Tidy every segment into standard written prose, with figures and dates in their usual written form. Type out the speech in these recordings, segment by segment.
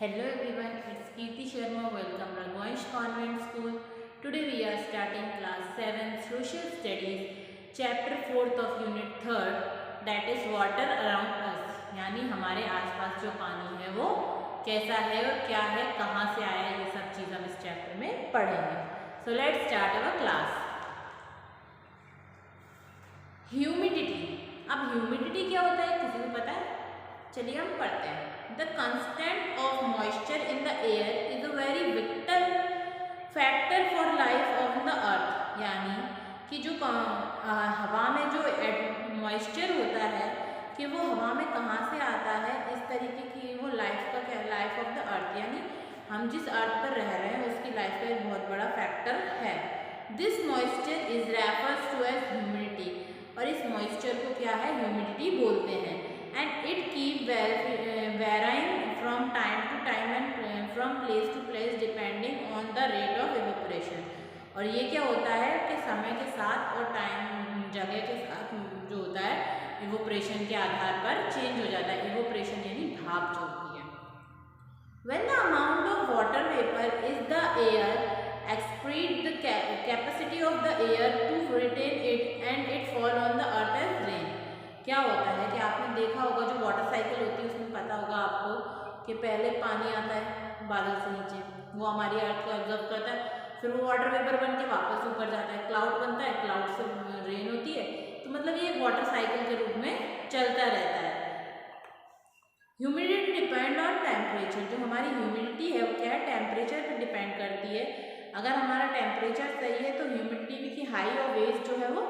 Hello everyone, it's Kirti Sharma. Welcome to Raghuvansh Convent School. Today we are starting class 7 Social Studies, chapter 4th of unit 3rd, that is water around us. यानी हमारे आसपास जो पानी है वो कैसा है और क्या है, कहाँ से आया है, ये सब चीज़ हम इस चैप्टर में पढ़ेंगे. So let's start our class. Humidity. अब ह्यूमिडिटी क्या होता है, किसी को पता है? चलिए हम पढ़ते हैं. The constant of moisture in the air is a very vital factor for life on the earth. यानी कि जो हवा में जो मॉइस्चर होता है कि वो हवा में कहाँ से आता है, इस तरीके की वो लाइफ ऑफ द अर्थ, यानी हम जिस अर्थ पर रह रहे हैं उसकी लाइफ का एक बहुत बड़ा फैक्टर है. This moisture is refers to as humidity. और इस मॉइस्चर को क्या है, ह्यूमिडिटी बोलते हैं. And it keep varying from time to time and from place to place depending on the rate of evaporation. और ये क्या होता है कि समय के साथ और टाइम जगह के साथ जो होता है इवोपरेशन के आधार पर चेंज हो जाता है. इवोपरेशन यानी भाप जो होती है. When the amount of water vapor is the air exceed the capacity of the air to retain it and it fall on the earth as rain. क्या होता है कि आपने देखा होगा जो वाटर साइकिल होती है उसमें पता होगा आपको कि पहले पानी आता है बादल से नीचे, वो हमारी अर्थ को एब्जॉर्ब करता है, फिर वो वाटर वेपर बन के वापस ऊपर जाता है, क्लाउड बनता है, क्लाउड से रेन होती है. तो मतलब ये वाटर साइकिल के रूप में चलता रहता है. Humidity depend on temperature. जो हमारी ह्यूमिडिटी है वो क्या है, टेम्परेचर पर डिपेंड करती है. अगर हमारा टेम्परेचर सही है तो ह्यूमिडिटी की हाई और वेस्ट जो है वो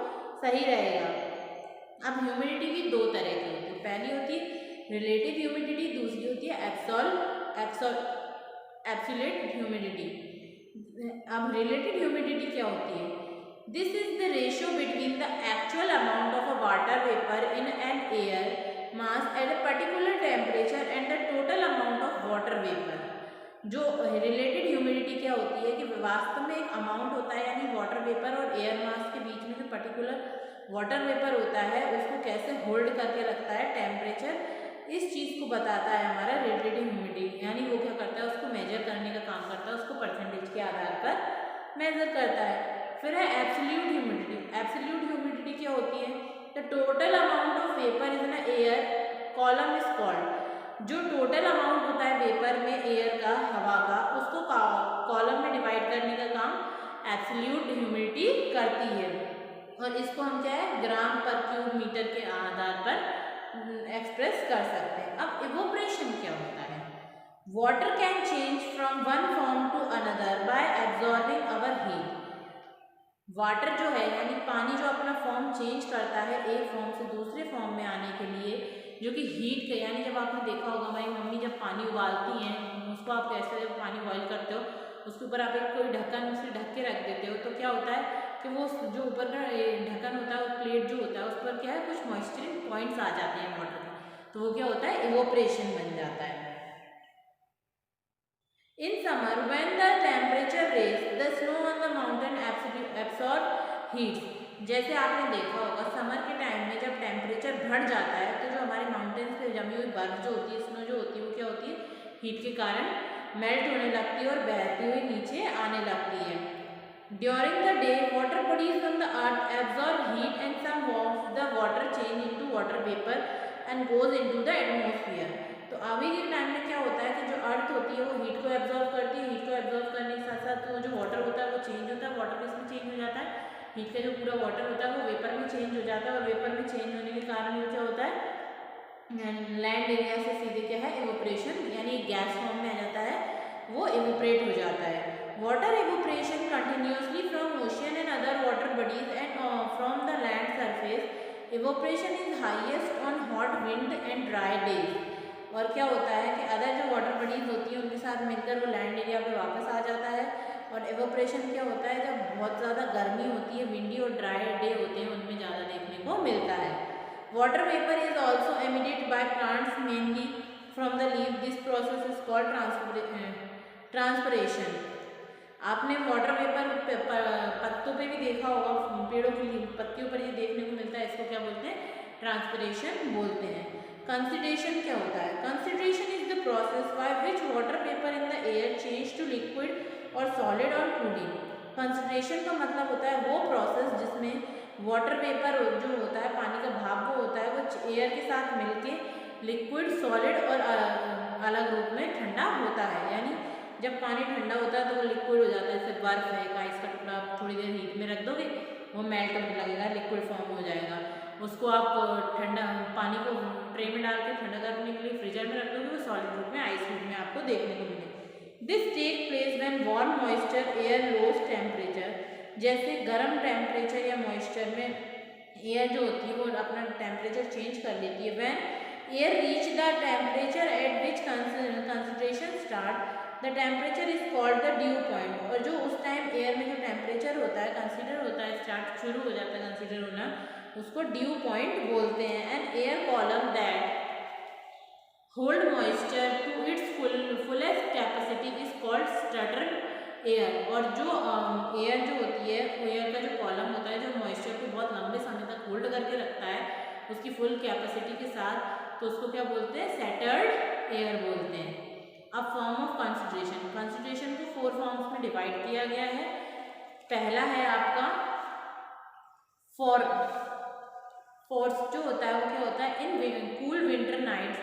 सही रहेगा. अब ह्यूमिडिटी भी दो तरह की होती है. पहली होती है रिलेटिव ह्यूमिडिटी, दूसरी होती है एब्सोल्यूट ह्यूमिडिटी. अब रिलेटिव ह्यूमिडिटी क्या होती है? This is the ratio between the actual amount of a water vapour in an air mass at a particular temperature and the total amount of water vapour. जो related humidity क्या होती है कि वास्तव में एक अमाउंट होता है, यानी वाटर वेपर और एयर मास के बीच में जो पर्टिकुलर वाटर वेपर होता है उसको कैसे होल्ड करके रखता है टेम्परेचर, इस चीज़ को बताता है हमारा रिलेटिव ह्यूमिडिटी. यानी वो क्या करता है, उसको मेजर करने का काम करता है, उसको परसेंटेज के आधार पर मेजर करता है. फिर है एब्सोल्यूट ह्यूमिडिटी. एब्सोल्यूट ह्यूमिडिटी क्या होती है? The total amount of vapour in an air column is called. जो टोटल अमाउंट होता है वेपर में एयर का, हवा का, उसको कॉलम में डिवाइड करने का काम एब्सोल्यूट ह्यूमिडिटी करती है. और इसको हम क्या है, ग्राम पर क्यूब मीटर के आधार पर एक्सप्रेस कर सकते हैं. अब इवोपरेशन क्या होता है? Water can change from one form to another by absorbing our heat. Water जो है यानी पानी जो अपना फॉर्म चेंज करता है एक फॉर्म से दूसरे फॉर्म में आने के लिए, जो कि हीट का, यानी जब आपने देखा होगा हमारी मम्मी जब पानी उबालती हैं उसको आप कैसे पानी बॉयल करते हो, उसके ऊपर आप एक कोई ढक्कन उससे ढक के रख देते हो, तो क्या होता है कि वो जो ऊपर का ढक्कन होता है, प्लेट जो होता है उस पर क्या है, कुछ मॉइस्चरिंग पॉइंट्स आ जाते हैं वाटर में, तो वो क्या होता है, इवोपरेशन बन जाता है. In summer, when the temperature raise, the snow on the mountain absorb heat. जैसे आपने देखा होगा समर के टाइम में जब टेम्परेचर बढ़ जाता है तो जो हमारे माउंटेन्स पे जमी हुई बर्फ जो होती है, स्नो जो होती है, वो क्या होती है, हीट के कारण मेल्ट होने लगती है और बहती हुई नीचे आने लगती है. During the day, water bodies on the earth absorb heat and some of the water change into water vapor and goes into the atmosphere. तो अभी के टाइम में क्या होता है कि जो अर्थ होती है वो हीट को एब्जॉर्ब करती है, हीट को एब्जॉर्ब करने के साथ साथ वो जो वाटर होता है वो चेंज होता है, वाटर किसमें चेंज हो जाता है, हीट का जो पूरा वाटर होता है वो वेपर में चेंज हो जाता है, और वेपर में चेंज होने के कारण वो क्या होता है, लैंड एरिया से सीधे क्या है, इवोपरेशन, यानी गैस फॉर्म में आ जाता है, वो इवोपरेट हो जाता है. Water evaporation continuously from ocean and other water bodies and from the land surface. Evaporation is highest on hot wind and dry days. और क्या होता है कि अदर जो वाटर बॉडीज होती हैं उनके साथ मिलकर वो लैंड एरिया पे वापस आ जाता है. और इवोपरेशन क्या होता है, जब बहुत ज़्यादा गर्मी होती है, विंडी और ड्राई डे होते हैं, उनमें ज़्यादा देखने को मिलता है. Water vapour is also emitted by plants mainly from the leave. This process is called transpiration. आपने वाटर वेपर पत्तों पे भी देखा होगा, पेड़ों की पत्तियों पर ये देखने को मिलता है, इसको क्या बोलते हैं, ट्रांसपिरेशन बोलते हैं. कंसिडरेशन क्या होता है? Consideration is the process by which water vapor in the air change to liquid or solid on cooling. Concentration का मतलब होता है वो प्रोसेस जिसमें वाटर वेपर जो होता है, पानी का भाप वो होता है, वो एयर के साथ मिलके लिक्विड, सॉलिड और अलग रूप में ठंडा होता है। यानी जब पानी ठंडा होता है तो वो लिक्विड हो जाता है, जैसे बर्फ है, आइस का टुकड़ा आप थोड़ी देर हीट में रख दोगे, वो मेल्ट होने लगेगा, लिक्विड फॉर्म हो जाएगा। उसको आप ठंडा पानी को ट्रे में डाल के ठंडा करने के लिए फ्रीजर में रख दोगे, वो सॉलिड रूप में, आइस रूप में आपको देखने को मिलेगा। This take place when warm moisture air loses temperature, जैसे गर्म टेम्परेचर या मॉइस्चर में एयर जो होती है वो अपना टेम्परेचर चेंज कर लेती है। When air reach the temperature at which concentration start, the temperature is called the due point. और जो उस टाइम एयर में जो टेम्परेचर होता है, कंसीडर होता है, स्टार्ट शुरू हो जाता है कंसीडर होना, उसको ड्यू पॉइंट बोलते हैं। An air column that hold moisture to its fullest capacity is called saturated air. और जो एयर जो होती है, एयर का जो कॉलम होता है, जो मॉइस्चर को बहुत लंबे समय तक होल्ड करके रखता है उसकी फुल कैपेसिटी के साथ, तो उसको क्या बोलते हैं? सेटर्ड एयर बोलते हैं। अब फॉर्म ऑफ कंसंट्रेशन, कंसंट्रेशन को 4 फॉर्म्स में डिवाइड किया गया है। पहला है आपका फोर्स जो होता है वो क्या होता है? इन कूल विंटर नाइट्स,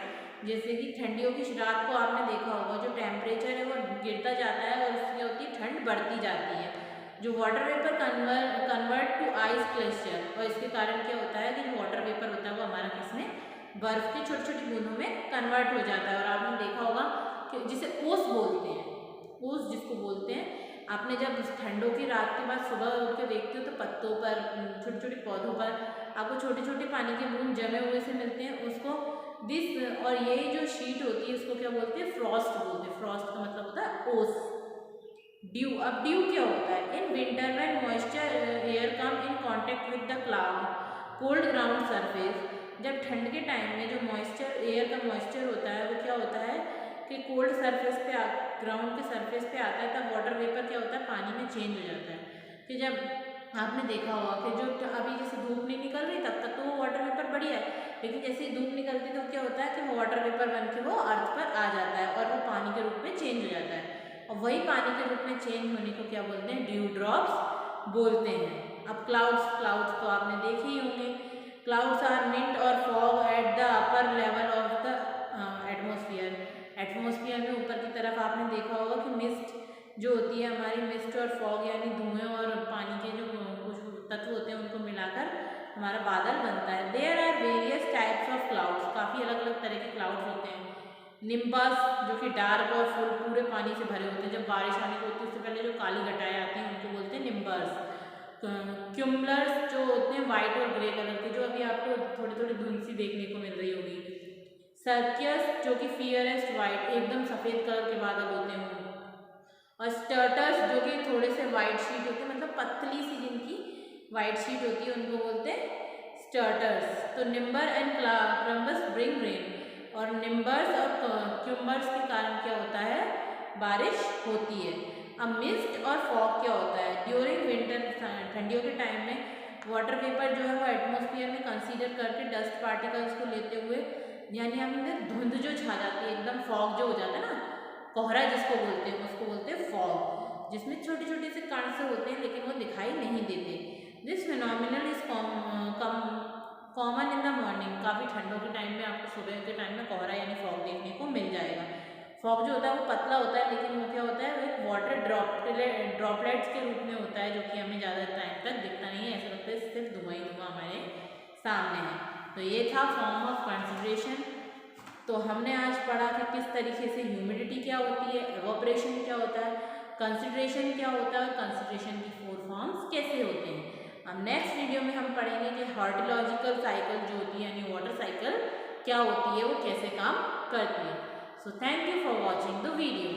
जैसे कि ठंडियों की रात को आपने देखा होगा जो टेम्परेचर है वो गिरता जाता है और उसकी होती है ठंड बढ़ती जाती है, जो water vapour convert to ice glacier. और इसके कारण क्या होता है कि जो वाटर वेपर होता है वो हमारा किसमें? बर्फ की छोटी छोटी बूंदों में कन्वर्ट हो जाता है। और आपने देखा होगा कि जिसे ओस बोलते हैं, ओस जिसको बोलते हैं, आपने जब ठंडों की रात के बाद सुबह उठ के देखते हो तो पत्तों पर, छोटे छोटे पौधों पर आपको छोटे छोटे पानी के बूंद जमे हुए से मिलते हैं, उसको दिस, और ये जो शीट होती है इसको क्या बोलते हैं? फ्रॉस्ट बोलते हैं। फ्रॉस्ट का मतलब होता है ओस। ड्यू, अब ड्यू क्या होता है? In winter when moisture air come in contact with the cloud cold ground surface, जब ठंड के टाइम में जो मॉइस्चर, एयर का मॉइस्चर होता है वो क्या होता है कि कोल्ड सरफेस पे, ग्राउंड के सरफेस पे आता है, तब वाटर वेपर क्या होता है? पानी में चेंज हो जाता है। कि जब आपने देखा होगा कि जो अभी जैसे धूप नहीं निकल रही तब तक तो वो वाटर वेपर बढ़िया है, लेकिन जैसे ही धूप निकलती है तो क्या होता है कि वो वाटर वेपर बन के वो अर्थ पर आ जाता है और वो पानी के रूप में चेंज हो जाता है। और वही पानी के रूप में चेंज होने को क्या बोलते हैं? ड्यू ड्रॉप्स बोलते हैं। अब क्लाउड्स, क्लाउड्स तो आपने देखे ही होंगे। क्लाउड्स आर मिंट और fog at the upper level of the atmosphere. Atmosphere में ऊपर की तरफ आपने देखा होगा कि मिस्ट जो होती है हमारी, मिस्ट और फॉग यानी धुएं और पानी के जो कुछ तत्व होते हैं उनको मिलाकर हमारा बादल बनता है। There are various types of clouds, काफ़ी अलग अलग तरह के क्लाउड्स होते हैं। निम्बस जो कि डार्क और फुल पूरे पानी से भरे होते हैं, जब बारिश आने को होती है उससे पहले जो काली घटाएं आती हैं उनको बोलते हैं निम्बस। क्यूमुलस जो होते हैं वाइट और ग्रे कलर के, जो अभी आपको थोड़ी थोड़ी धुंध सी देखने को मिल रही होगी। सर्कियस जो कि फियरेस्ट वाइट, एकदम सफ़ेद कलर के बादल होते हैं। और स्टर्टर्स जो कि थोड़े से वाइट शीट होते हैं, मतलब पतली सी जिनकी वाइट शीट होती है उनको बोलते हैं स्टर्टर्स। तो Nimbar and crumbs bring rain, और निम्बर्स और क्यूम्बर्स के कारण क्या होता है? बारिश होती है। अब मिस्ट और फॉग क्या होता है? ड्यूरिंग विंटर, ठंडियों के टाइम में वाटर वेपर जो है वो एटमोसफियर में कंसीडर करके डस्ट पार्टिकल्स को लेते हुए, यानी हमने धुंध जो छा जाती है, एकदम फॉग जो हो जाता है ना, कोहरा जिसको बोलते हैं, उसको बोलते हैं फॉग, जिसमें छोटे छोटे से कण से होते हैं लेकिन वो दिखाई नहीं देते। This phenomenal is common in the morning, काफ़ी ठंडों के टाइम में आपको सुबह के टाइम में कोहरा यानी फॉग देखने को मिल जाएगा। फॉग जो होता है वो पतला होता है, लेकिन वो क्या होता है? वो एक वाटर ड्रॉपलेट्स के रूप में होता है, जो कि हमें ज़्यादा टाइम तक दिखता नहीं है, ऐसा लगता है सिर्फ धुआं ही धुआं हमारे सामने है। तो ये था फॉर्म ऑफ कंसंट्रेशन। तो हमने आज पढ़ा कि किस तरीके से ह्यूमिडिटी क्या होती है, एवोपरेशन क्या होता है, कंसंट्रेशन क्या होता है, और कंसंट्रेशन की 4 फॉर्म्स कैसे होते हैं। अब नेक्स्ट वीडियो में हम पढ़ेंगे कि हॉर्टिलॉजिकल साइकिल जो होती है यानी वाटर साइकिल क्या होती है, वो कैसे काम करती है। So thank you for watching the video.